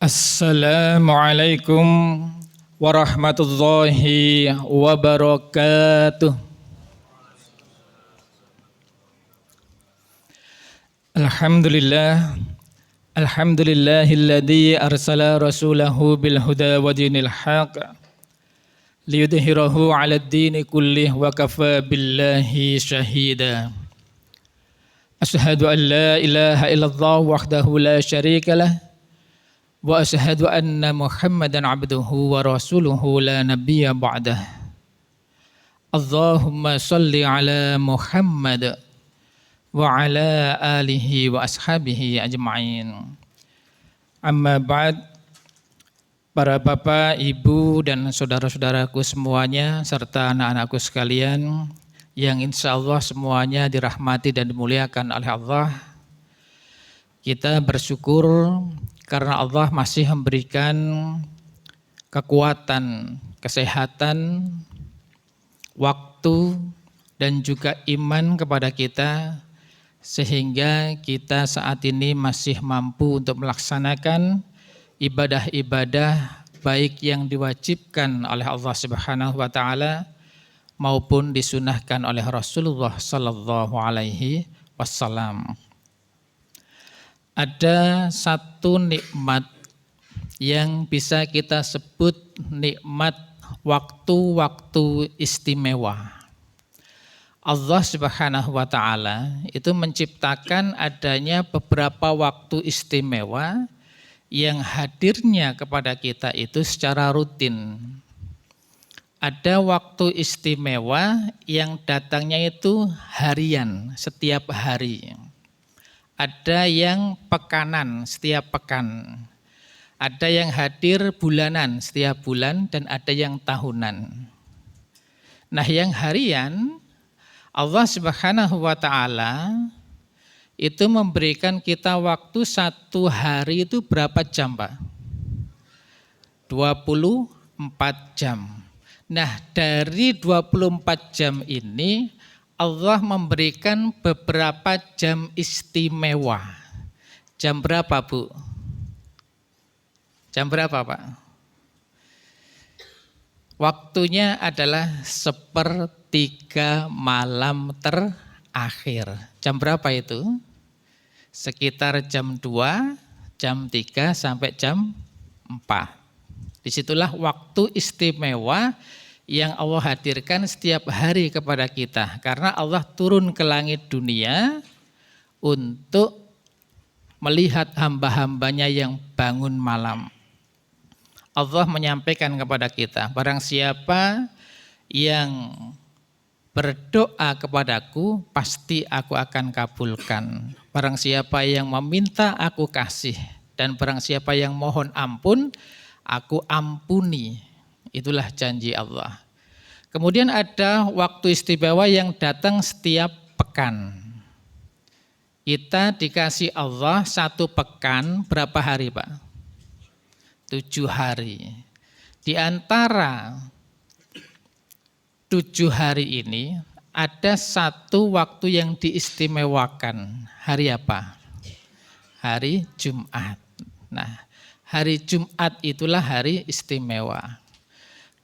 Assalamualaikum warahmatullahi wabarakatuh. Alhamdulillah, alhamdulillahilladzi arsala rasulahu bil huda wa dinil haq liyudhhirahu 'alad dini kullih wa kafa billahi syahida. Asyhadu an la ilaha illallah wahdahu la syarikalah wa asyhadu anna Muhammadan abduhu wa rasuluhu la nabiyya ba'dah. Allahumma salli ala Muhammad wa ala alihi wa ashabihi ajma'in. Amma ba'd, para bapak, ibu dan saudara-saudaraku semuanya serta anak-anakku sekalian yang insya Allah semuanya dirahmati dan dimuliakan oleh Allah. Kita bersyukur karena Allah masih memberikan kekuatan, kesehatan, waktu dan juga iman kepada kita sehingga kita saat ini masih mampu untuk melaksanakan ibadah-ibadah baik yang diwajibkan oleh Allah Subhanahu wa taala maupun disunahkan oleh Rasulullah sallallahu alaihi wasallam. Ada satu nikmat yang bisa kita sebut nikmat waktu-waktu istimewa. Allah Subhanahu wa taala itu menciptakan adanya beberapa waktu istimewa yang hadirnya kepada kita itu secara rutin. Ada waktu istimewa yang datangnya itu harian, setiap hari. Ada yang pekanan, setiap pekan. Ada yang hadir bulanan, setiap bulan, dan ada yang tahunan. Nah, yang harian Allah Subhanahu wa taala itu memberikan kita waktu satu hari itu berapa jam, Pak? 24 jam. Nah, dari 24 jam ini Allah memberikan beberapa jam istimewa. Jam berapa, Bu? Jam berapa, Pak? Waktunya adalah 1/3 malam terakhir. Jam berapa itu? Sekitar jam 2, jam 3 sampai jam 4. Disitulah waktu istimewa yang Allah hadirkan setiap hari kepada kita. Karena Allah turun ke langit dunia untuk melihat hamba-hambanya yang bangun malam. Allah menyampaikan kepada kita, barang siapa yang berdoa kepadaku, pasti aku akan kabulkan. Barang siapa yang meminta, aku kasih. Dan barang siapa yang mohon ampun, aku ampuni. Itulah janji Allah. Kemudian ada waktu istimewa yang datang setiap pekan. Kita dikasih Allah satu pekan, berapa hari, Pak? 7 hari. Di antara 7 hari ini ada satu waktu yang diistimewakan. Hari apa? Hari Jumat. Nah, hari Jumat itulah hari istimewa.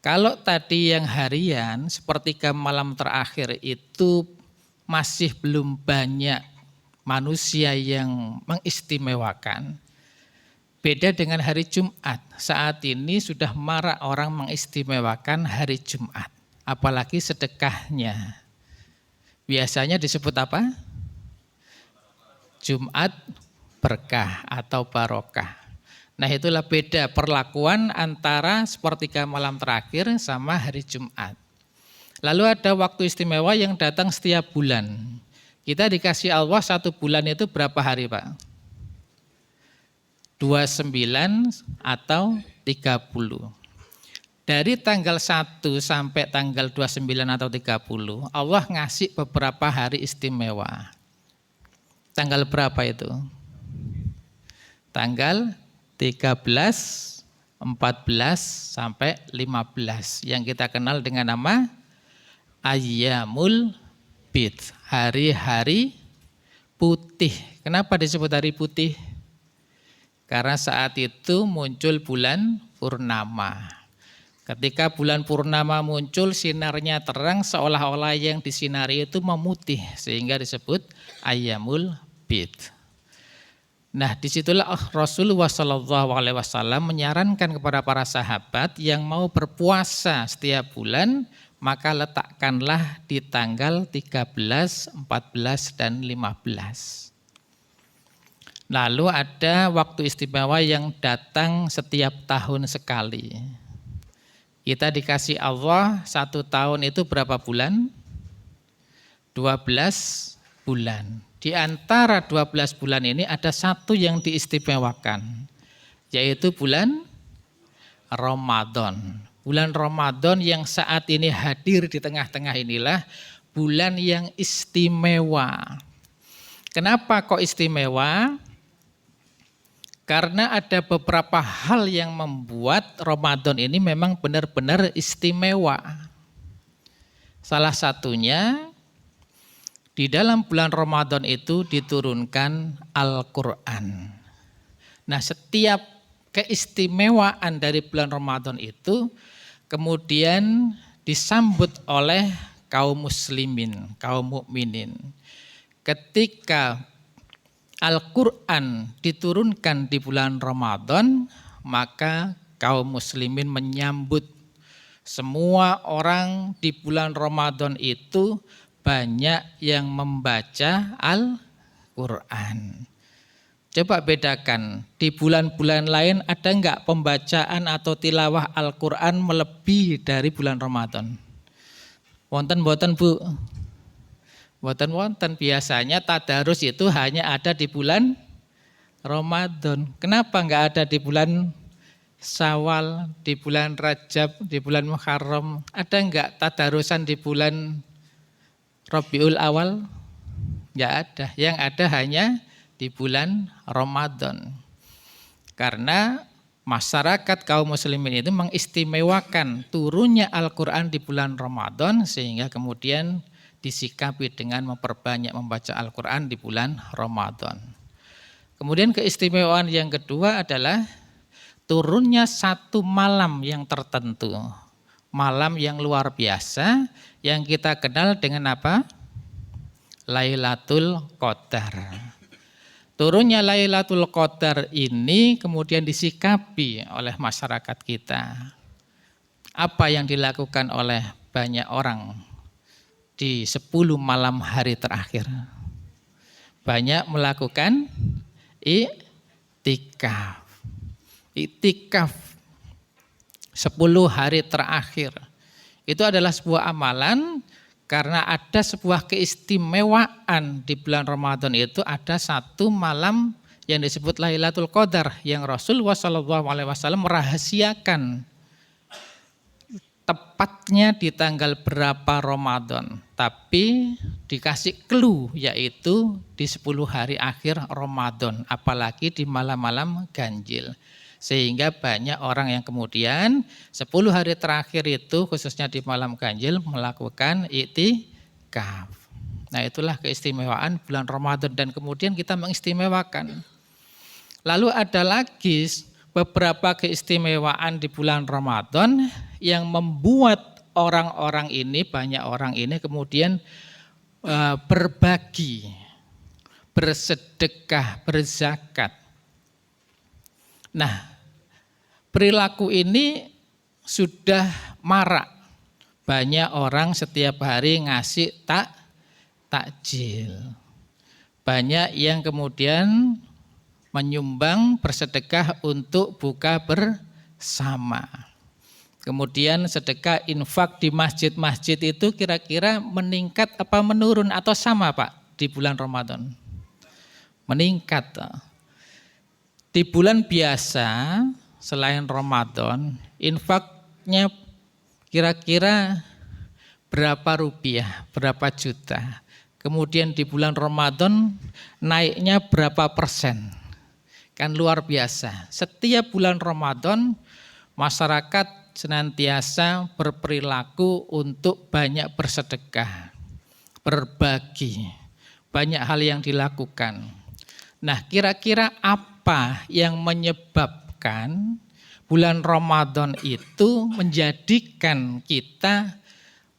Kalau tadi yang harian sepertiga malam terakhir itu masih belum banyak manusia yang mengistimewakan. Beda dengan hari Jumat, saat ini sudah marak orang mengistimewakan hari Jumat, apalagi sedekahnya. Biasanya disebut apa? Jumat berkah atau barokah. Nah, itulah beda perlakuan antara sepertiga malam terakhir sama hari Jumat. Lalu ada waktu istimewa yang datang setiap bulan. Kita dikasih Allah satu bulan itu berapa hari, Pak? 29 atau 30. Dari tanggal 1 sampai tanggal 29 atau 30, Allah ngasih beberapa hari istimewa. Tanggal berapa itu? Tanggal 13, 14 sampai 15 yang kita kenal dengan nama Ayyamul Bid, hari-hari putih. Kenapa disebut hari putih? Karena saat itu muncul bulan purnama. Ketika bulan purnama muncul, sinarnya terang, seolah-olah yang disinari itu memutih, sehingga disebut ayyamul bid. Nah, disitulah Rasulullah SAW menyarankan kepada para sahabat yang mau berpuasa setiap bulan, maka letakkanlah di tanggal 13, 14, dan 15. Lalu ada waktu istimewa yang datang setiap tahun sekali. Kita dikasih Allah 1 tahun itu berapa bulan? 12 bulan. Di antara 12 bulan ini ada satu yang diistimewakan, yaitu bulan Ramadan. Bulan Ramadan yang saat ini hadir di tengah-tengah inilah bulan yang istimewa. Kenapa kok istimewa? Karena ada beberapa hal yang membuat Ramadan ini memang benar-benar istimewa. Salah satunya, di dalam bulan Ramadan itu diturunkan Al-Quran. Nah, setiap keistimewaan dari bulan Ramadan itu kemudian disambut oleh kaum muslimin, kaum mukminin. Ketika Al-Quran diturunkan di bulan Ramadan, maka kaum muslimin menyambut semua orang di bulan Ramadan itu banyak yang membaca Al-Quran. Coba bedakan, di bulan-bulan lain ada enggak pembacaan atau tilawah Al-Quran melebihi dari bulan Ramadan? Wonten-wonten Bu? Wonten-wonten, biasanya tadarus itu hanya ada di bulan Ramadan. Kenapa enggak ada di bulan Syawal, di bulan Rajab, di bulan Muharram? Ada enggak tadarusan di bulan Rabiul Awal? Enggak ada. Yang ada hanya di bulan Ramadan. Karena masyarakat kaum muslimin itu mengistimewakan turunnya Al-Quran di bulan Ramadan, sehingga kemudian disikapi dengan memperbanyak membaca Al-Quran di bulan Ramadan. Kemudian keistimewaan yang kedua adalah turunnya satu malam yang tertentu. Malam yang luar biasa yang kita kenal dengan apa? Lailatul Qadar. Turunnya Lailatul Qadar ini kemudian disikapi oleh masyarakat kita. Apa yang dilakukan oleh banyak orang di 10 malam hari terakhir? Banyak melakukan iktikaf. Iktikaf 10 hari terakhir. Itu adalah sebuah amalan karena ada sebuah keistimewaan di bulan Ramadan itu, ada satu malam yang disebut Lailatul Qadar yang Rasulullah SAW merahasiakan tepatnya di tanggal berapa Ramadan, tapi dikasih clue yaitu di 10 hari akhir Ramadan, apalagi di malam-malam ganjil. Sehingga banyak orang yang kemudian 10 hari terakhir itu khususnya di malam ganjil melakukan iktikaf. Nah, itulah keistimewaan bulan Ramadan dan kemudian kita mengistimewakan. Lalu ada lagi beberapa keistimewaan di bulan Ramadan yang membuat orang-orang ini, banyak orang ini kemudian berbagi, bersedekah, berzakat. Nah, perilaku ini sudah marak. Banyak orang setiap hari ngasih takjil. Banyak yang kemudian menyumbang bersedekah untuk buka bersama. Kemudian sedekah infak di masjid-masjid itu kira-kira meningkat apa menurun atau sama Pak di bulan Ramadan? Meningkat. Di bulan biasa selain Ramadan, infaknya kira-kira berapa rupiah, berapa juta. Kemudian di bulan Ramadan naiknya berapa persen. Kan luar biasa. Setiap bulan Ramadan masyarakat senantiasa berperilaku untuk banyak bersedekah, berbagi, banyak hal yang dilakukan. Nah, kira-kira apa apa yang menyebabkan bulan Ramadan itu menjadikan kita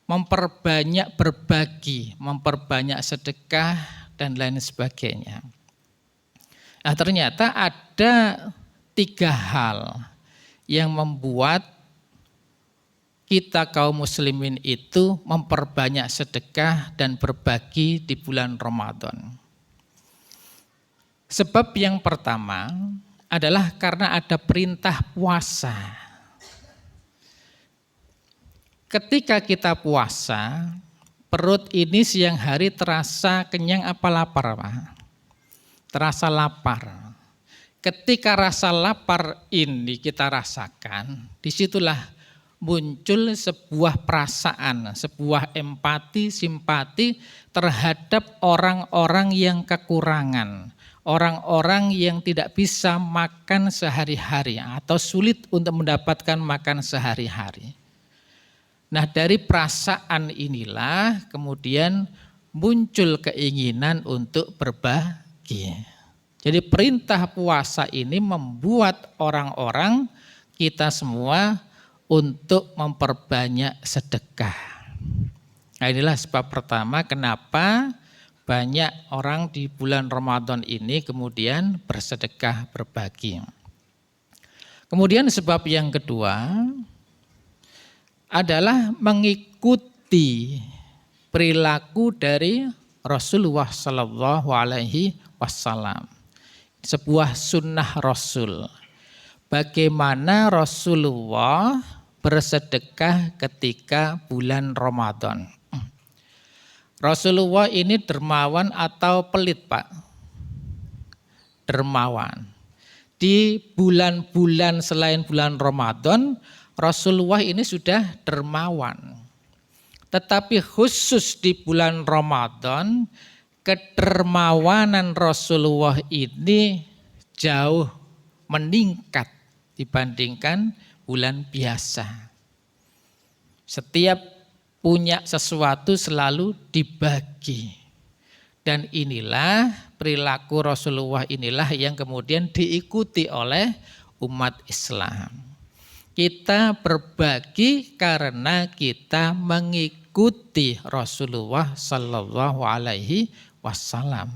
memperbanyak berbagi, memperbanyak sedekah, dan lain sebagainya. Nah, ternyata ada 3 hal yang membuat kita kaum muslimin itu memperbanyak sedekah dan berbagi di bulan Ramadan. Sebab yang pertama adalah karena ada perintah puasa. Ketika kita puasa, perut ini siang hari terasa kenyang apa lapar, Pak? Terasa lapar. Ketika rasa lapar ini kita rasakan, disitulah muncul sebuah perasaan, sebuah empati, simpati terhadap orang-orang yang kekurangan, orang-orang yang tidak bisa makan sehari-hari atau sulit untuk mendapatkan makan sehari-hari. Nah, dari perasaan inilah kemudian muncul keinginan untuk berbagi. Jadi perintah puasa ini membuat orang-orang kita semua untuk memperbanyak sedekah. Nah, inilah sebab pertama kenapa banyak orang di bulan Ramadan ini kemudian bersedekah berbagi. Kemudian sebab yang kedua adalah mengikuti perilaku dari Rasulullah Sallallahu Alaihi Wasallam. Sebuah sunnah Rasul. Bagaimana Rasulullah bersedekah ketika bulan Ramadan. Rasulullah ini dermawan atau pelit, Pak? Dermawan. Di bulan-bulan selain bulan Ramadan, Rasulullah ini sudah dermawan. Tetapi khusus di bulan Ramadan, kedermawanan Rasulullah ini jauh meningkat dibandingkan bulan biasa. Setiap punya sesuatu selalu dibagi. Dan inilah perilaku Rasulullah inilah yang kemudian diikuti oleh umat Islam. Kita berbagi karena kita mengikuti Rasulullah Sallallahu Alaihi Wasallam.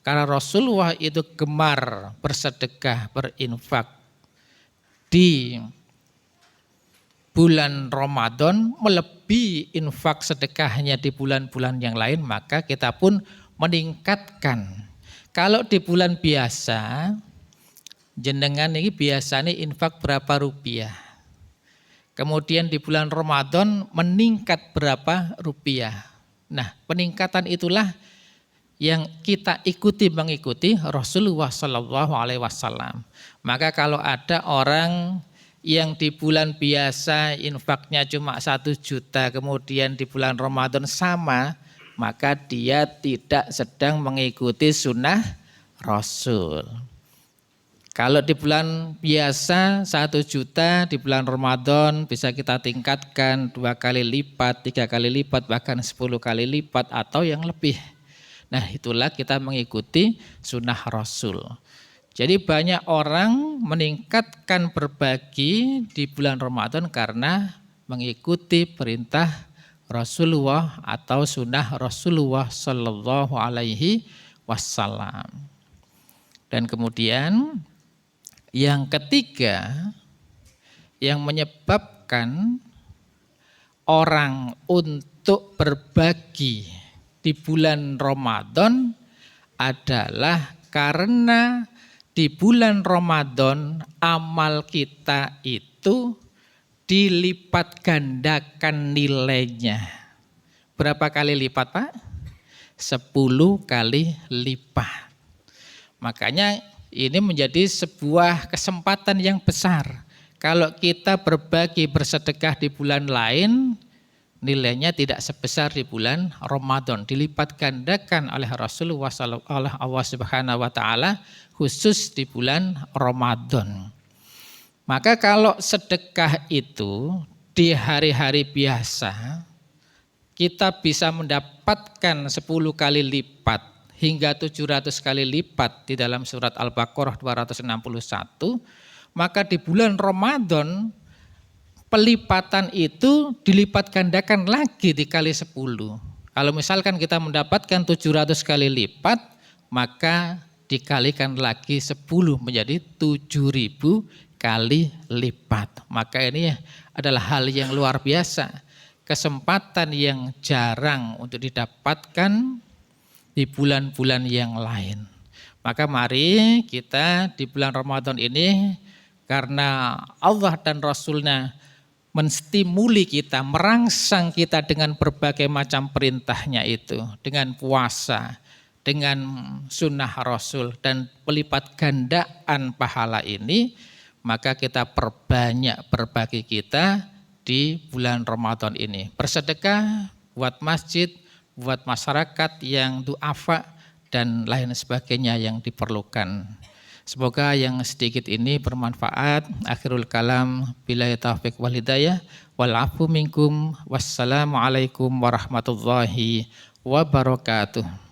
Karena Rasulullah itu gemar bersedekah, berinfak di bulan Ramadan, melebihi infak sedekahnya di bulan-bulan yang lain, maka kita pun meningkatkan. Kalau di bulan biasa, jenengan ini biasanya infak berapa rupiah. Kemudian di bulan Ramadan meningkat berapa rupiah. Nah, peningkatan itulah yang kita mengikuti Rasulullah Sallallahu Alaihi Wasallam. Maka kalau ada orang yang di bulan biasa infaknya cuma 1 juta, kemudian di bulan Ramadan sama, maka dia tidak sedang mengikuti sunnah Rasul. Kalau di bulan biasa 1 juta, di bulan Ramadan bisa kita tingkatkan 2 kali lipat, 3 kali lipat, bahkan 10 kali lipat atau yang lebih. Nah, itulah kita mengikuti sunnah Rasul. Jadi banyak orang meningkatkan berbagi di bulan Ramadan karena mengikuti perintah Rasulullah atau sunnah Rasulullah Sallallahu Alaihi Wasallam. Dan kemudian yang ketiga yang menyebabkan orang untuk berbagi di bulan Ramadan adalah karena di bulan Ramadan amal kita itu dilipat gandakan nilainya. Berapa kali lipat, Pak? 10 kali lipat. Makanya ini menjadi sebuah kesempatan yang besar. Kalau kita berbagi bersedekah di bulan lain, nilainya tidak sebesar di bulan Ramadan. Dilipat gandakan oleh Rasulullah oleh Allah Subhanahu wa taala khusus di bulan Ramadan. Maka kalau sedekah itu di hari-hari biasa kita bisa mendapatkan 10 kali lipat hingga 700 kali lipat di dalam surat Al-Baqarah 261, maka di bulan Ramadan pelipatan itu dilipat gandakan lagi dikali 10. Kalau misalkan kita mendapatkan 700 kali lipat, maka dikalikan lagi 10 menjadi 7.000 kali lipat. Maka ini adalah hal yang luar biasa, kesempatan yang jarang untuk didapatkan di bulan-bulan yang lain. Maka mari kita di bulan Ramadan ini, karena Allah dan Rasulnya menstimuli kita, merangsang kita dengan berbagai macam perintahnya itu, dengan puasa, dengan sunnah Rasul dan pelipat gandaan pahala ini, maka kita perbanyak berbagi kita di bulan Ramadan ini. Bersedekah buat masjid, buat masyarakat yang du'afa dan lain sebagainya yang diperlukan. Semoga yang sedikit ini bermanfaat. Akhirul kalam, billahi taufiq wal hidayah, wal afu minkum, wassalamualaikum warahmatullahi wabarakatuh.